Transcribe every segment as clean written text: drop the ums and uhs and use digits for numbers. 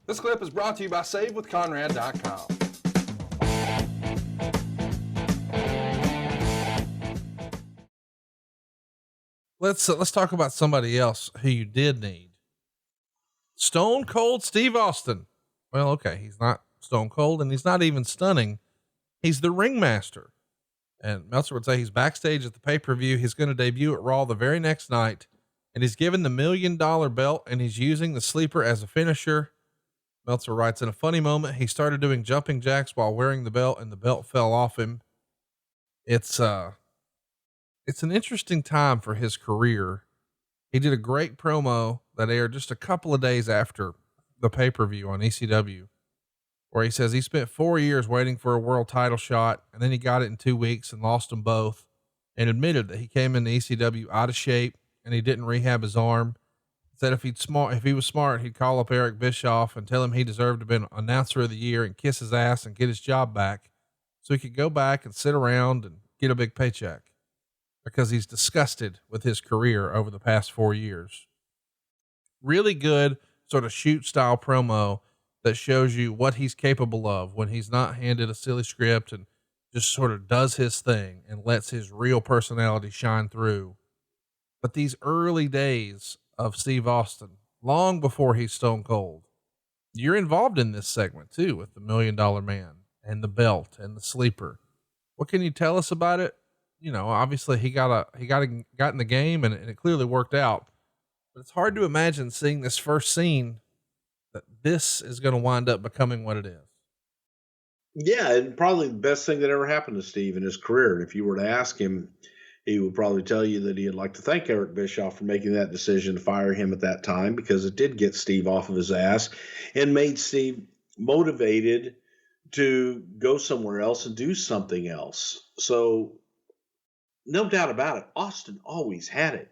This clip is brought to you by SaveWithConrad.com. Let's talk about somebody else who you did need. Stone Cold Steve Austin. Well, okay, he's not Stone Cold and he's not even stunning. He's the Ringmaster. And Meltzer would say he's backstage at the pay-per-view. He's going to debut at Raw the very next night, and he's given the $1 million belt and he's using the sleeper as a finisher. Meltzer writes, in a funny moment, he started doing jumping jacks while wearing the belt and the belt fell off him. It's an interesting time for his career. He did a great promo that aired just a couple of days after the pay-per-view on ECW, where he says he spent 4 years waiting for a world title shot, and then he got it in 2 weeks and lost them both, and admitted that he came into ECW out of shape and he didn't rehab his arm. Said if he was smart, he'd call up Eric Bischoff and tell him he deserved to be an announcer of the year and kiss his ass and get his job back so he could go back and sit around and get a big paycheck, because he's disgusted with his career over the past 4 years. Really good sort of shoot style promo that shows you what he's capable of when he's not handed a silly script and just sort of does his thing and lets his real personality shine through. But these early days of Steve Austin, long before he's Stone Cold, you're involved in this segment too, with the $1 Million Man and the belt and the sleeper. What can you tell us about it? You know, obviously he got in the game and it clearly worked out, but it's hard to imagine seeing this first scene that this is going to wind up becoming what it is. Yeah. And probably the best thing that ever happened to Steve in his career. And if you were to ask him, he would probably tell you that he'd like to thank Eric Bischoff for making that decision to fire him at that time, because it did get Steve off of his ass and made Steve motivated to go somewhere else and do something else. So no doubt about it, Austin always had it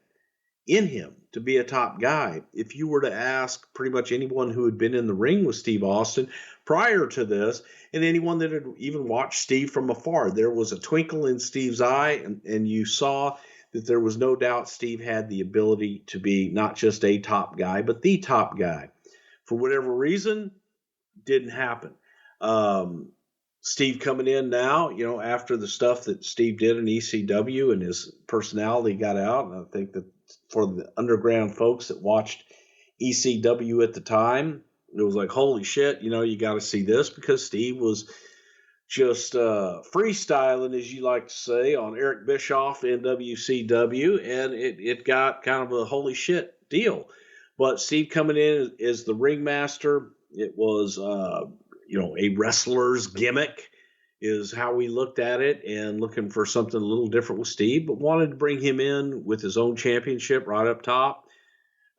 in him to be a top guy. If you were to ask pretty much anyone who had been in the ring with Steve Austin prior to this, and anyone that had even watched Steve from afar, there was a twinkle in Steve's eye, and you saw that there was no doubt Steve had the ability to be not just a top guy, but the top guy. For whatever reason, didn't happen. Steve coming in now, you know, after the stuff that Steve did in ECW and his personality got out, and I think that for the underground folks that watched ECW at the time, it was like, holy shit, you know, you got to see this, because Steve was just freestyling, as you like to say, on Eric Bischoff in WCW, and it got kind of a holy shit deal. But Steve coming in as the Ringmaster, it was, a wrestler's gimmick is how we looked at it, and looking for something a little different with Steve, but wanted to bring him in with his own championship right up top,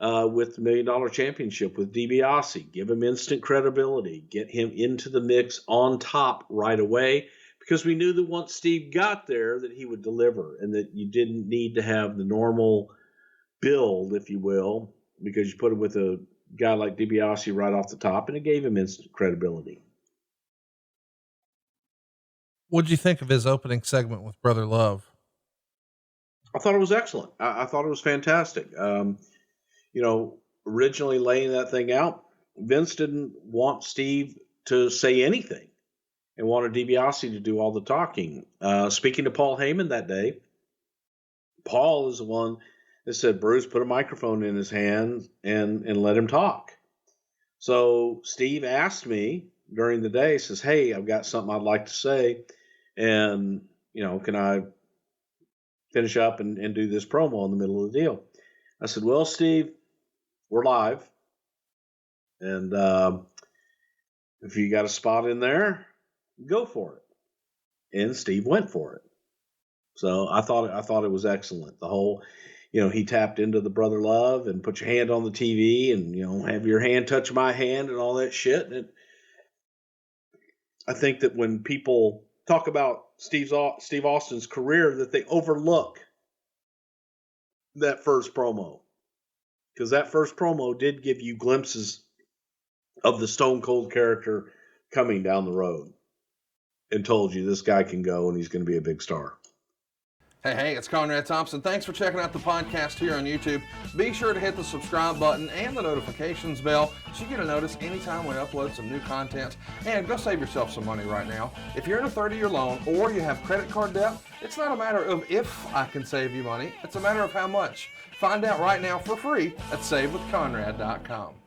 with the $1 Million Championship with DiBiase, give him instant credibility, get him into the mix on top right away, because we knew that once Steve got there that he would deliver, and that you didn't need to have the normal build, if you will, because you put him with a guy like DiBiase right off the top, and it gave him instant credibility. What'd you think of his opening segment with Brother Love? I thought it was excellent. I thought it was fantastic. Originally laying that thing out, Vince didn't want Steve to say anything and wanted DiBiase to do all the talking. Speaking to Paul Heyman that day, Paul is the one that said, Bruce, put a microphone in his hand and let him talk. So Steve asked me during the day, says, hey, I've got something I'd like to say. And, can I finish up and do this promo in the middle of the deal? I said, well, Steve, we're live. And if you got a spot in there, go for it. And Steve went for it. So I thought it was excellent. The whole, he tapped into the Brother Love and put your hand on the TV and, have your hand touch my hand and all that shit. And I think that when people talk about Steve Austin's career, that they overlook that first promo, because that first promo did give you glimpses of the Stone Cold character coming down the road, and told you this guy can go and he's going to be a big star. Hey, it's Conrad Thompson. Thanks for checking out the podcast here on YouTube. Be sure to hit the subscribe button and the notifications bell so you get a notice anytime we upload some new content. And go save yourself some money right now. If you're in a 30-year loan or you have credit card debt, it's not a matter of if I can save you money. It's a matter of how much. Find out right now for free at SaveWithConrad.com.